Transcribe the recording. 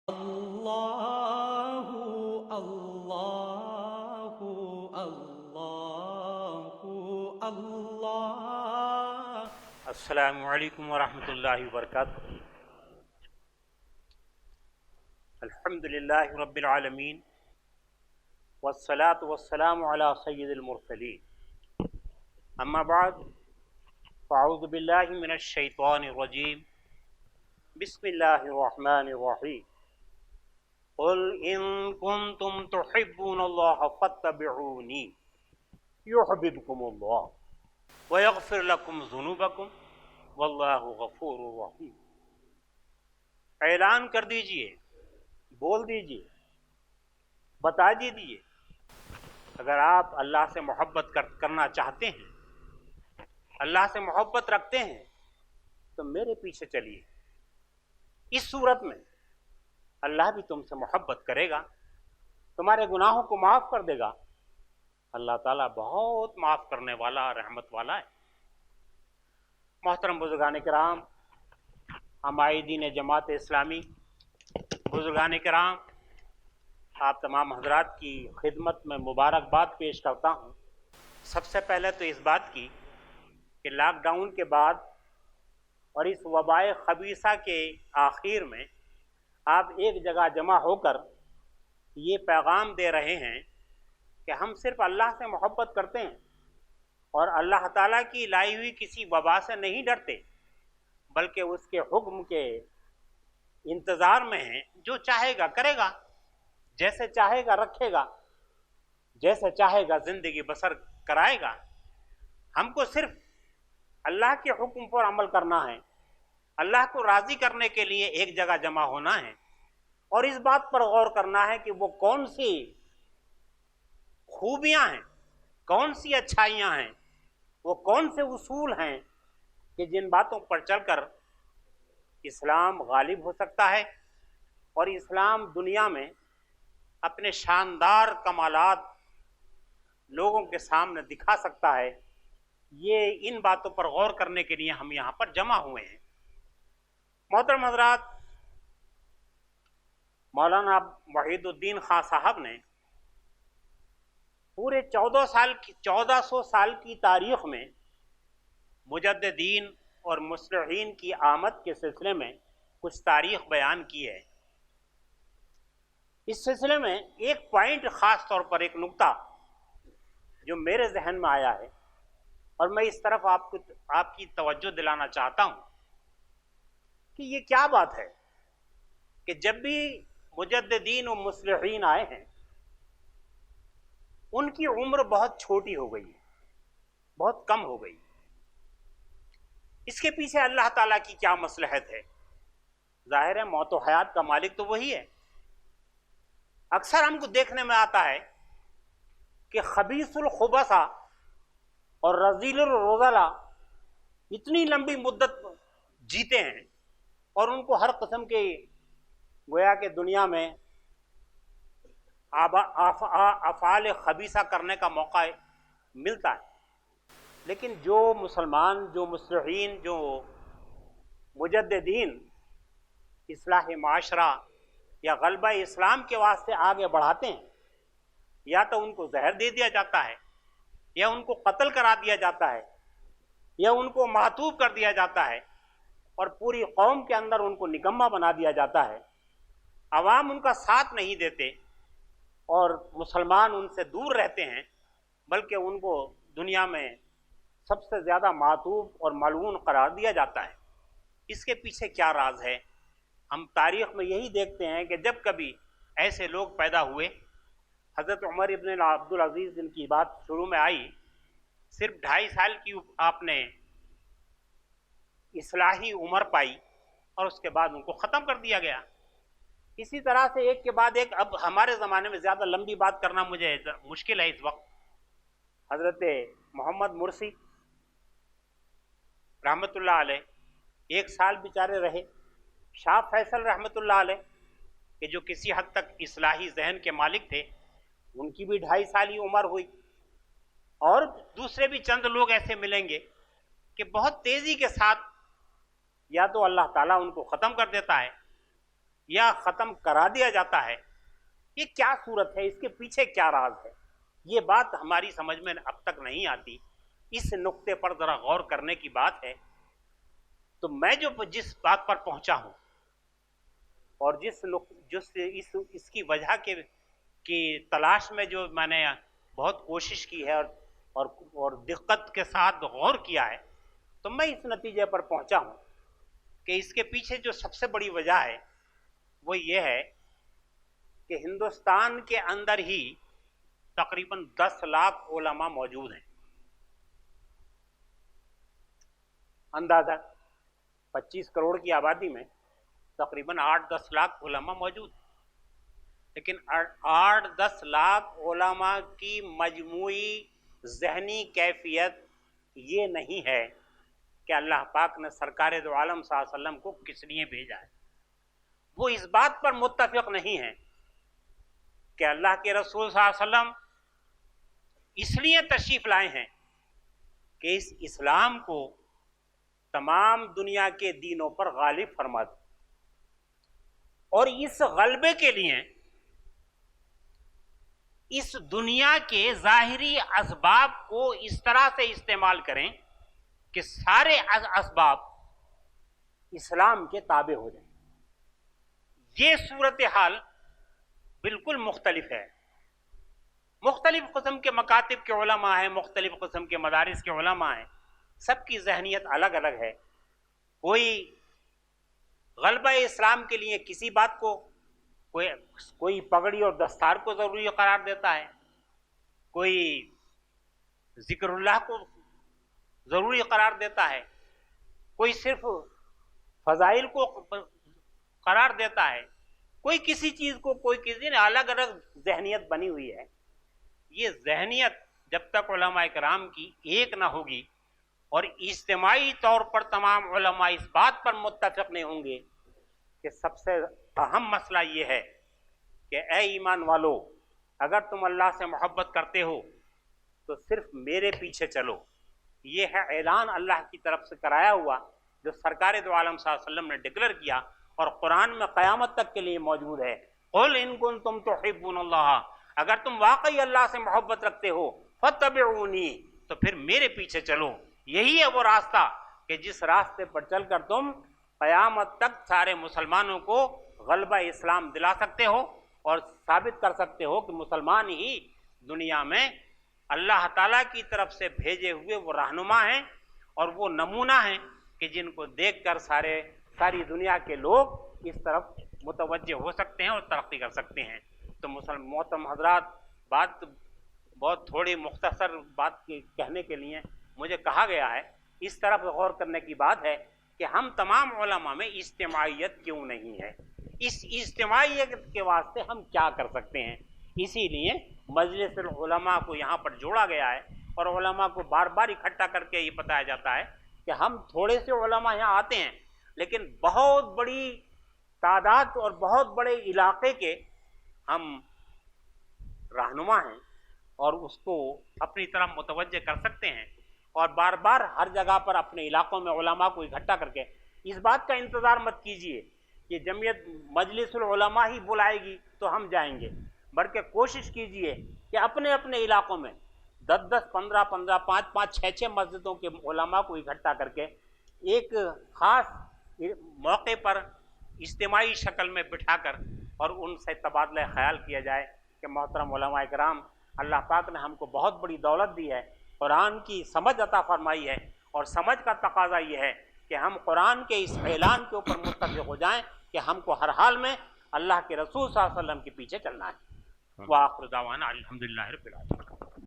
اللہ اللہ اللہ اللہ۔ السلام علیکم ورحمۃ اللہ وبرکاتہ۔ الحمد للہ رب العالمین والصلاة والسلام علی سید المرسلین، اما بعد فاعوذ باللہ من الشیطان الرجیم، بسم اللہ الرحمن الرحیم۔ قل ان کنتم تحبون اللہ فاتبعونی یحببکم اللہ ویغفر لکم ذنوبکم واللہ غفور رحیم۔ اعلان کر دیجئے، بول دیجئے، بتا دیجئے، اگر آپ اللہ سے محبت کرنا چاہتے ہیں، اللہ سے محبت رکھتے ہیں، تو میرے پیچھے چلیے۔ اس صورت میں اللہ بھی تم سے محبت کرے گا، تمہارے گناہوں کو معاف کر دے گا۔ اللہ تعالیٰ بہت معاف کرنے والا، رحمت والا ہے۔ محترم بزرگان کرام، عمائدین جماعت اسلامی، بزرگان کرام، آپ تمام حضرات کی خدمت میں مبارکباد پیش کرتا ہوں۔ سب سے پہلے تو اس بات کی کہ لاک ڈاؤن کے بعد اور اس وبائے خبیثہ کے آخر میں آپ ایک جگہ جمع ہو کر یہ پیغام دے رہے ہیں کہ ہم صرف اللہ سے محبت کرتے ہیں اور اللہ تعالیٰ کی لائی ہوئی کسی وبا سے نہیں ڈرتے، بلکہ اس کے حکم کے انتظار میں ہیں۔ جو چاہے گا کرے گا، جیسے چاہے گا رکھے گا، جیسے چاہے گا زندگی بسر کرائے گا۔ ہم کو صرف اللہ کے حکم پر عمل کرنا ہے، اللہ کو راضی کرنے کے لیے ایک جگہ جمع ہونا ہے، اور اس بات پر غور کرنا ہے کہ وہ کون سی خوبیاں ہیں، کون سی اچھائیاں ہیں، وہ کون سے اصول ہیں کہ جن باتوں پر چل کر اسلام غالب ہو سکتا ہے اور اسلام دنیا میں اپنے شاندار کمالات لوگوں کے سامنے دکھا سکتا ہے۔ یہ ان باتوں پر غور کرنے کے لیے ہم یہاں پر جمع ہوئے ہیں۔ محترم حضرات، مولانا وحید الدین خان صاحب نے پورے 1400 سال کی تاریخ میں مجددین اور مصلحین کی آمد کے سلسلے میں کچھ تاریخ بیان کی ہے۔ اس سلسلے میں ایک پوائنٹ، خاص طور پر ایک نقطہ جو میرے ذہن میں آیا ہے اور میں اس طرف آپ کی توجہ دلانا چاہتا ہوں کہ یہ کیا بات ہے کہ جب بھی مجددین و مصلحین آئے ہیں ان کی عمر بہت چھوٹی ہو گئی ہے، بہت کم ہو گئی۔ اس کے پیچھے اللہ تعالیٰ کی کیا مصلحت ہے؟ ظاہر ہے موت و حیات کا مالک تو وہی ہے۔ اکثر ہم کو دیکھنے میں آتا ہے کہ خبیث الخبثہ اور رذیل الرذلا اتنی لمبی مدت جیتے ہیں اور ان کو ہر قسم کے گویا کہ دنیا میں افعال خبیثہ کرنے کا موقع ملتا ہے، لیکن جو مسلمان، جو مصلحین، جو مجددین اصلاح معاشرہ یا غلبہ اسلام کے واسطے آگے بڑھاتے ہیں، یا تو ان کو زہر دے دیا جاتا ہے، یا ان کو قتل کرا دیا جاتا ہے، یا ان کو معطوف کر دیا جاتا ہے، اور پوری قوم کے اندر ان کو نکمہ بنا دیا جاتا ہے۔ عوام ان کا ساتھ نہیں دیتے اور مسلمان ان سے دور رہتے ہیں، بلکہ ان کو دنیا میں سب سے زیادہ معطوف اور ملعون قرار دیا جاتا ہے۔ اس کے پیچھے کیا راز ہے؟ ہم تاریخ میں یہی دیکھتے ہیں کہ جب کبھی ایسے لوگ پیدا ہوئے، حضرت عمر ابن عبدالعزیز جن کی بات شروع میں آئی، صرف 2.5 سال کی آپ نے اصلاحی عمر پائی اور اس کے بعد ان کو ختم کر دیا گیا۔ اسی طرح سے ایک کے بعد ایک، اب ہمارے زمانے میں زیادہ لمبی بات کرنا مجھے مشکل ہے اس وقت، حضرت محمد مرسی رحمۃ اللہ علیہ 1 سال بیچارے رہے، شاہ فیصل رحمۃ اللہ علیہ کہ جو کسی حد تک اصلاحی ذہن کے مالک تھے، ان کی بھی 2.5 سال ہی عمر ہوئی، اور دوسرے بھی چند لوگ ایسے ملیں گے کہ بہت تیزی کے ساتھ یا تو اللہ تعالیٰ ان کو ختم کر دیتا ہے یا ختم کرا دیا جاتا ہے، یہ کیا صورت ہے، اس کے پیچھے کیا راز ہے؟ یہ بات ہماری سمجھ میں اب تک نہیں آتی. اس نقطے پر ذرا غور کرنے کی بات ہے. تو میں جس بات پر پہنچا ہوں اور اس کی وجہ کی تلاش میں جو میں نے بہت کوشش کی ہے اور دقت کے ساتھ غور کیا ہے، تو میں اس نتیجے پر پہنچا ہوں کہ اس کے پیچھے جو سب سے بڑی وجہ ہے وہ یہ ہے کہ ہندوستان کے اندر ہی تقریباً 10 لاکھ علماء موجود ہیں. اندازہ 25 کروڑ کی آبادی میں تقریباً 8-10 لاکھ علماء موجود ہیں. لیکن 8-10 لاکھ علماء کی مجموعی ذہنی کیفیت یہ نہیں ہے کہ اللہ پاک نے سرکار دو عالم صلی اللہ علیہ وسلم کو کس لیے بھیجا ہے. وہ اس بات پر متفق نہیں ہے کہ اللہ کے رسول صلی اللہ علیہ وسلم اس لیے تشریف لائے ہیں کہ اس اسلام کو تمام دنیا کے دینوں پر غالب فرما دے، اور اس غلبے کے لیے اس دنیا کے ظاہری اسباب کو اس طرح سے استعمال کریں کہ سارے اسباب اسلام کے تابع ہو جائیں. یہ صورتحال بالکل مختلف ہے. مختلف قسم کے مکاتب کے علماء ہیں، مختلف قسم کے مدارس کے علماء ہیں، سب کی ذہنیت الگ الگ ہے. کوئی غلبہ اسلام کے لیے کسی بات کو، کوئی پگڑی اور دستار کو ضروری قرار دیتا ہے، کوئی ذکر اللہ کو ضروری قرار دیتا ہے، کوئی صرف فضائل کو قرار دیتا ہے، کوئی کسی چیز کو، کوئی کسی نے الگ الگ ذہنیت بنی ہوئی ہے. یہ ذہنیت جب تک علماء کرام کی ایک نہ ہوگی اور اجتماعی طور پر تمام علماء اس بات پر متفق نہیں ہوں گے کہ سب سے اہم مسئلہ یہ ہے کہ اے ایمان والو، اگر تم اللہ سے محبت کرتے ہو تو صرف میرے پیچھے چلو. یہ ہے اعلان اللہ کی طرف سے کرایا ہوا جو سرکار دو عالم صلی اللہ علیہ وسلم نے ڈکلیئر کیا اور قرآن میں قیامت تک کے لیے موجود ہے. قل ان کنتم تحبون اللہ، اگر تم واقعی اللہ سے محبت رکھتے ہو فاتبعونی، تو پھر میرے پیچھے چلو. یہی ہے وہ راستہ کہ جس راستے پر چل کر تم قیامت تک سارے مسلمانوں کو غلبہ اسلام دلا سکتے ہو اور ثابت کر سکتے ہو کہ مسلمان ہی دنیا میں اللہ تعالیٰ کی طرف سے بھیجے ہوئے وہ رہنما ہیں اور وہ نمونہ ہیں کہ جن کو دیکھ کر ساری دنیا کے لوگ اس طرف متوجہ ہو سکتے ہیں اور ترقی کر سکتے ہیں. تو محترم حضرات، بات بہت تھوڑی مختصر بات کہنے کے لیے مجھے کہا گیا ہے. اس طرف غور کرنے کی بات ہے کہ ہم تمام علماء میں اجتماعیت کیوں نہیں ہے، اس اجتماعیت کے واسطے ہم کیا کر سکتے ہیں. اسی لیے مجلس العلماء کو یہاں پر جوڑا گیا ہے اور علماء کو بار بار اکٹھا کر کے یہ بتایا جاتا ہے کہ ہم تھوڑے سے علماء یہاں آتے ہیں لیکن بہت بڑی تعداد اور بہت بڑے علاقے کے ہم رہنما ہیں اور اس کو اپنی طرف متوجہ کر سکتے ہیں. اور بار بار ہر جگہ پر اپنے علاقوں میں علماء کو اکٹھا کر کے اس بات کا انتظار مت کیجئے کہ جمعیت مجلس العلماء ہی بلائے گی تو ہم جائیں گے، بلکہ کوشش کیجئے کہ اپنے اپنے علاقوں میں 10-10, 15-15, 5-5, 6-6 مسجدوں کے علماء کو اکٹھا کر کے ایک خاص موقع پر اجتماعی شکل میں بٹھا کر اور ان سے تبادلہ خیال کیا جائے کہ محترم علماء کرام، اللہ پاک نے ہم کو بہت بڑی دولت دی ہے، قرآن کی سمجھ عطا فرمائی ہے، اور سمجھ کا تقاضا یہ ہے کہ ہم قرآن کے اس اعلان کے اوپر متفق ہو جائیں کہ ہم کو ہر حال میں اللہ کے رسول صلی اللہ علیہ وسلم کے پیچھے چلنا ہے. وآخر دعوانا الحمدللہ رب العالمین.